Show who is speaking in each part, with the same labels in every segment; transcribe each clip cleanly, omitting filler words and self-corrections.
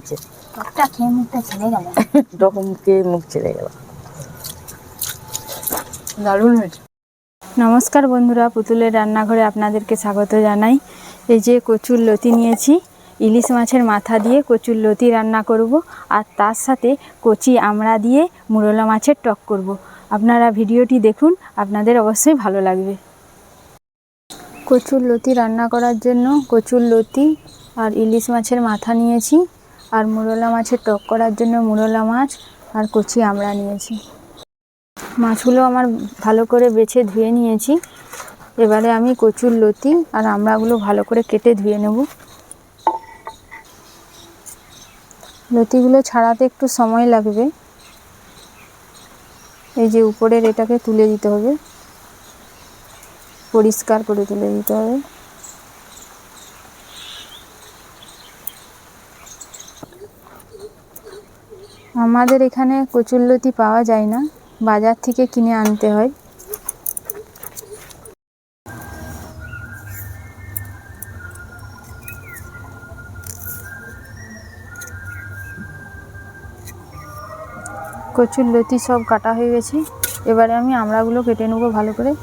Speaker 1: হয়েছে,
Speaker 2: টকটা খেয়ে মুখটা ছেড়ে গেল,
Speaker 1: রকম কে মুখ ছেড়ে গেল, দারুণ হয়েছে।
Speaker 2: নমস্কার বন্ধুরা, পুতুলের রান্নাঘরে আপনাদেরকে স্বাগত জানাই। এই যে কচুর লতি নিয়েছি, ইলিশ মাছের মাথা দিয়ে কচুর লতি রান্না করব, আর তার সাথে কচি আমড়া দিয়ে মুরলা মাছের টক করব। আপনারা ভিডিওটি দেখুন, আপনাদের অবশ্যই ভালো লাগবে। কচুর লতি রান্না করার জন্য কচুর লতি আর ইলিশ মাছের মাথা নিয়েছি, আর মুরলা মাছের টক করার জন্য মুরলা মাছ আর কচি আমড়া নিয়েছি। মাছগুলো আমার ভালো করে বেছে ধুয়ে নিয়েছি। এবারে আমি কচুর লতি আর আমড়াগুলো ভালো করে কেটে ধুয়ে নেব। লতিগুলো ছাড়াতে একটু সময় লাগবে। এই যে উপরের এটাকে তুলে দিতে হবে, পরিষ্কার করে তুলে দিতে হবে। আমাদের এখানে কচুর লতি পাওয়া যায় না, বাজার থেকে কিনে আনতে হয়। কচুর লতি সব কাটা হয়ে গেছে, এবারে আমি আমড়াগুলো কেটে নেব ভালো করে।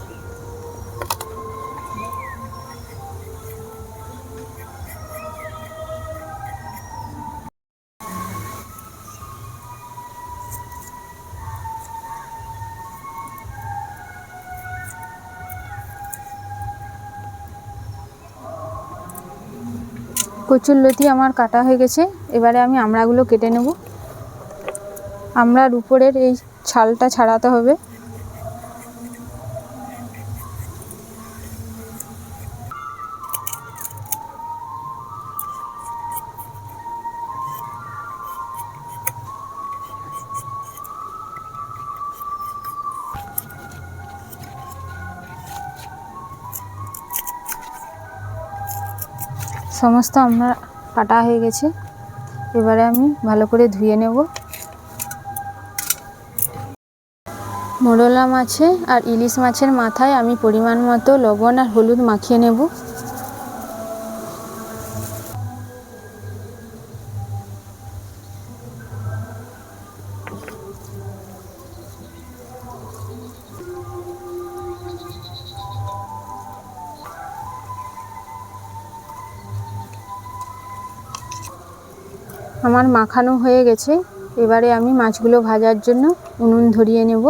Speaker 2: কচুর লতি আমার কাটা হয়ে গেছে, এবারে আমি আমড়াগুলো কেটে নেব। আমড়ার উপরের এই ছালটা ছাড়াতে হবে। সমস্ত আমড়া কাটা হয়ে গেছে, এবারে আমি ভালো করে ধুয়ে নেব। মোরলা মাছে আর ইলিশ মাছের মাথায় আমি পরিমাণ মতো লবণ আর হলুদ মাখিয়ে নেব। আমার মাখানো হয়ে গেছে, এবারে আমি মাছগুলো ভাজার জন্য উনুন ধরিয়ে নেব।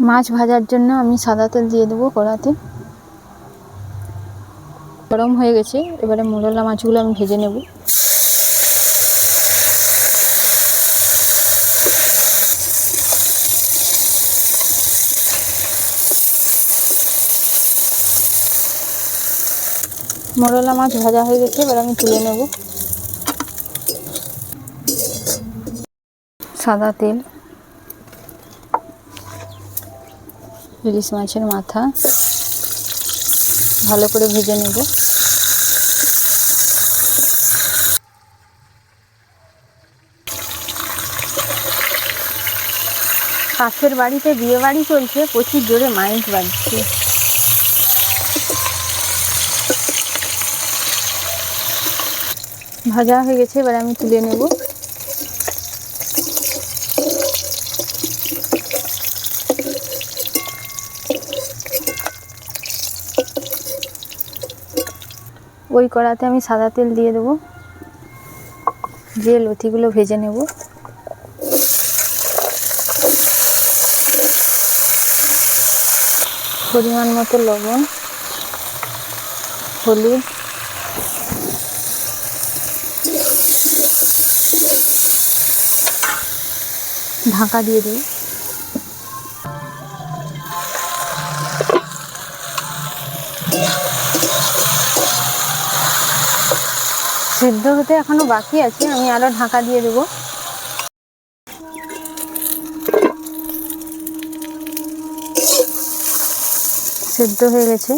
Speaker 2: মাছ ভাজার জন্য আমি সাদা তেল দিয়ে দেবো কড়াতে। গরম হয়ে গেছে, এবারে মোরলা মাছগুলো আমি ভেজে নেব। মোরলা মাছ ভাজা হয়ে গেছে, এবার আমি তুলে নেব। সাদা তেল, ইলিশ মাছের মাথা ভালো করে ভেজে নেব। পাশের বাড়িতে বিয়ে বাড়ি চলছে, প্রচুর জোরে মাইক বাজছে। ভাজা হয়ে গেছে, এবার আমি তুলে নেব। ওই কড়াতে আমি সাদা তেল দিয়ে দেবো, দিয়ে লতিগুলো ভেজে নেব। পরিমাণ মতো লবণ, হলুদ, ঢাকা দিয়ে দিই। সিদ্ধ হতে এখনো বাকি আছে, আমি আরো ঢাকা দিয়ে দেবো। সিদ্ধ হয়ে গেছে,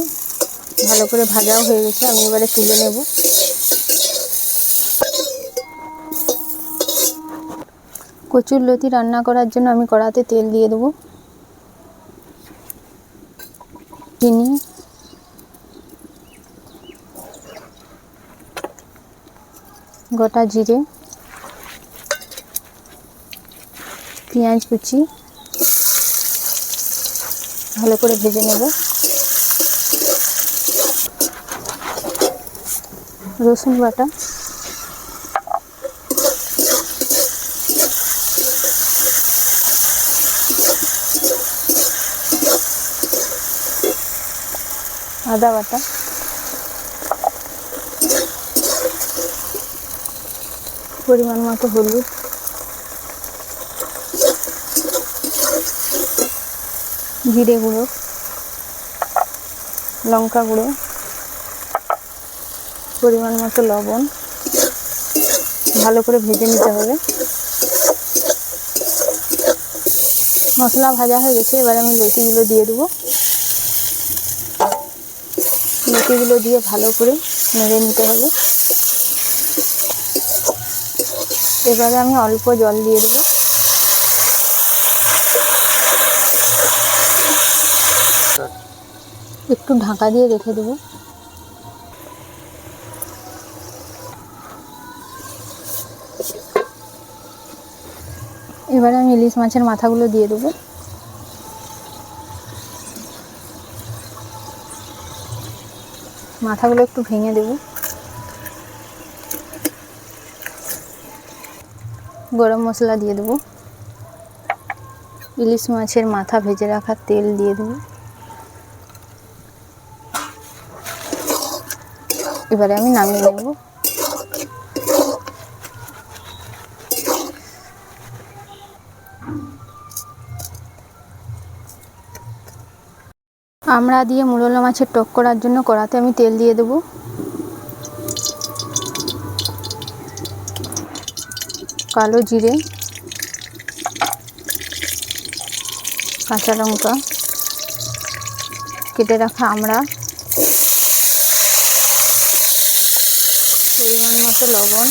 Speaker 2: ভালো করে ভাজাও হয়ে গেছে, আমি এবারে তুলে নেব। কচুর লতি রান্না করার জন্য আমি কড়াতে তেল দিয়ে দেবো, চিনি, গোটা জিরে, পেঁয়াজ কুচি ভালো করে ভেজে নেব। রসুন বাটা, আদা বাটা, পরিমাণ মতো হলুদ, জিরে গুঁড়ো, লঙ্কা গুঁড়ো, পরিমাণ মতো লবণ, ভালো করে ভেজে নিতে হবে। মশলা ভাজা হয়ে গেছে, এবার আমি লতিগুলো দিয়ে দেবো। লতিগুলো দিয়ে ভালো করে নেড়ে নিতে হবে। এবারে আমি অল্প জল দিয়ে দেবো। একটু ঢাকা দিয়ে রেখে দেবো। এবারে আমি ইলিশ মাছের মাথাগুলো দিয়ে দেবো। মাথাগুলো একটু ভেঙে দেবো। গরম মশলা দিয়ে দেবো। ইলিশ মাছের মাথা ভেজে রাখা তেল দিয়ে দেবো। এবারে আমি নামিয়ে নেব। আমড়া দিয়ে মুরলা মাছের টক করার জন্য কড়াতে আমি তেল দিয়ে দেবো। কালো জিরে, কাঁচা লঙ্কা, কেটে রাখা আমড়া, পরিমাণ মতো লবণ,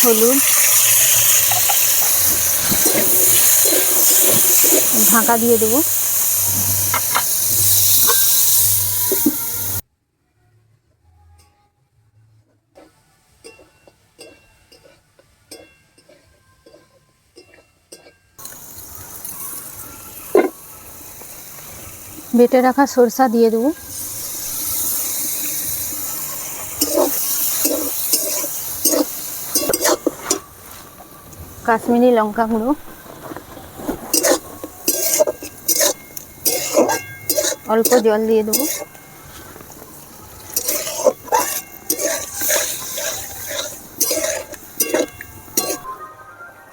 Speaker 2: হলুদ, ঢাকা দিয়ে দেবো। বেটে রাখা সরষা দিয়ে দেবো। কাশ্মীরি লঙ্কা গুঁড়ো, অল্প জল দিয়ে দেবো।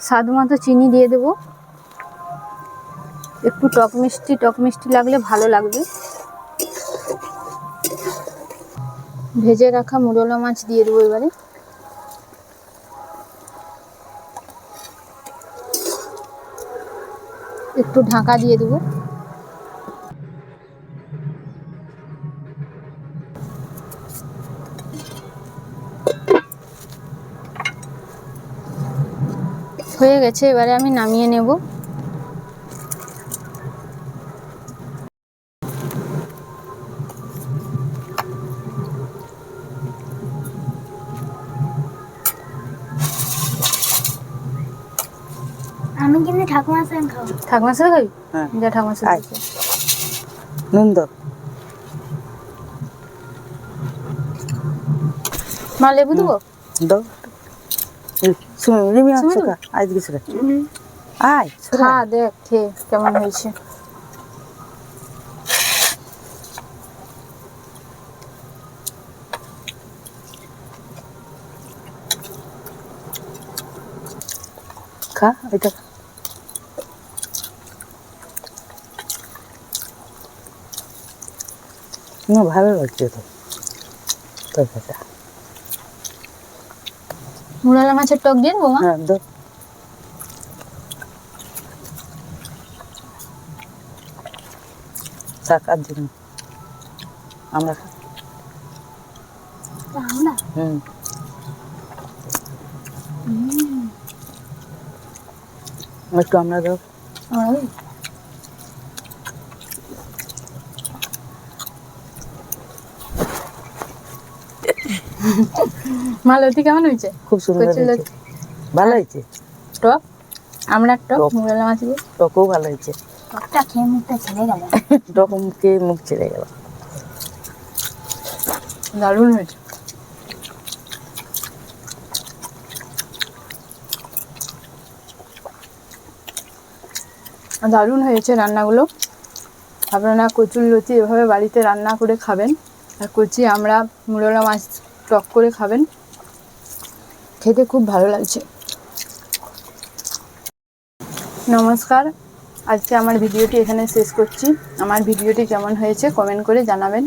Speaker 2: স্বাদ মতো চিনি দিয়ে দেবো। একটু টক মিষ্টি লাগলে ভালো লাগবে। ভেজে রাখা মুরলা মাছ দিয়ে দেবো। এবারে একটু ঢাকা দিয়ে দেবো। হয়ে গেছে, এবারে আমি নামিয়ে নেব।
Speaker 3: আমি কিন্তু ঠাকুমার সঙ্গে খাবো।
Speaker 2: ঠাকুমার সাথে খাবি?
Speaker 1: হ্যাঁ।
Speaker 2: যা ঠাকুমার সাথে খা।
Speaker 1: নুন দাও।
Speaker 2: মা লেবু দেবো?
Speaker 1: দাও। রিমি
Speaker 2: সুমি
Speaker 1: আসো, আজকে সুরে আয়
Speaker 2: খা, দেখ খেয়ে কেমন হয়েছে।
Speaker 1: খা এটা। না ভালো লাগছে তো তরকারিটা।
Speaker 2: মুরলা মাছের টক দিয়ে দেবো মা?
Speaker 1: হ্যাঁ দাও। শাক আর দিন আমরা
Speaker 3: আমরা
Speaker 1: একটু আমরা দাও।
Speaker 2: মালতী কেমন হয়েছে?
Speaker 1: খুব সুন্দর
Speaker 2: কচুর
Speaker 1: হয়েছে,
Speaker 2: লতি
Speaker 1: ভালো হয়েছে।
Speaker 2: টক, আমরা টক
Speaker 1: টক।
Speaker 2: মুরলা মাছ দিয়ে
Speaker 1: টকও ভালো হয়েছে,
Speaker 3: টকটা খেয়ে মুখটা ছেড়ে গেল।
Speaker 1: টক মুখে মুখ ছেড়ে গেল।
Speaker 2: দারুণ হয়েছে। দারুণ হয়েছে রান্নাগুলো। আপনারা কচুর লতি এভাবে বাড়িতে রান্না করে খাবেন, আর কচি আমরা মুরলা মাছ টক করে খাবেন, খেতে খুব ভালো লাগছে। নমস্কার, আজকে আমার ভিডিওটি এখানে শেষ করছি। আমার ভিডিওটি কেমন হয়েছে কমেন্ট করে জানাবেন।